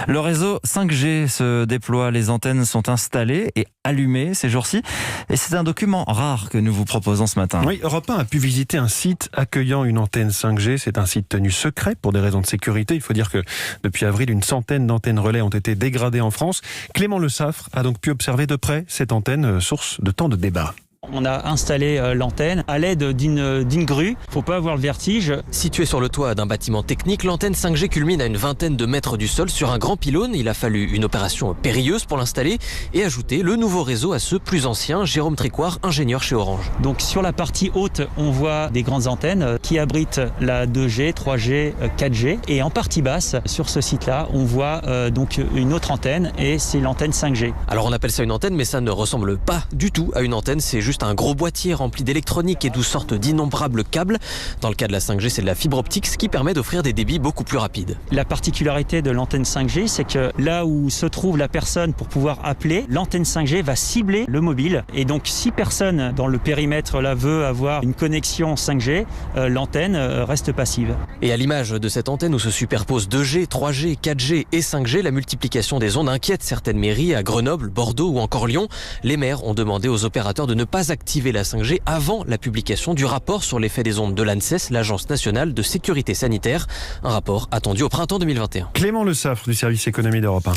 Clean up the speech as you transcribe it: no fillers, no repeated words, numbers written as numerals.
Le réseau 5G se déploie, les antennes sont installées et allumées ces jours-ci. Et c'est un document rare que nous vous proposons ce matin. Oui, Europe 1 a pu visiter un site accueillant une antenne 5G. C'est un site tenu secret pour des raisons de sécurité. Il faut dire que depuis avril, une centaine d'antennes relais ont été dégradées en France. Clément Le Saffre a donc pu observer de près cette antenne, source de tant de débats. On a installé l'antenne à l'aide d'une grue. Faut pas avoir le vertige. Située sur le toit d'un bâtiment technique, l'antenne 5G culmine à une vingtaine de mètres du sol sur un grand pylône. Il a fallu une opération périlleuse pour l'installer et ajouter le nouveau réseau à ceux plus anciens. Jérôme Tricoire, ingénieur chez Orange. Donc sur la partie haute, on voit des grandes antennes qui abritent la 2G, 3G, 4G. Et en partie basse, sur ce site-là, on voit donc une autre antenne et c'est l'antenne 5G. Alors on appelle ça une antenne, mais ça ne ressemble pas du tout à une antenne. C'est juste un gros boîtier rempli d'électronique et d'où sortent d'innombrables câbles. Dans le cas de la 5G, c'est de la fibre optique, ce qui permet d'offrir des débits beaucoup plus rapides. La particularité de l'antenne 5G, c'est que là où se trouve la personne pour pouvoir appeler, l'antenne 5G va cibler le mobile. Et donc si personne dans le périmètre là veut avoir une connexion 5G, l'antenne reste passive. Et à l'image de cette antenne où se superposent 2G, 3G, 4G et 5G, la multiplication des ondes inquiète certaines mairies à Grenoble, Bordeaux ou encore Lyon. Les maires ont demandé aux opérateurs de ne pas activer la 5G avant la publication du rapport sur l'effet des ondes de l'ANSES, l'Agence nationale de sécurité sanitaire. Un rapport attendu au printemps 2021. Clément Le Saffre du service économie d'Europe 1.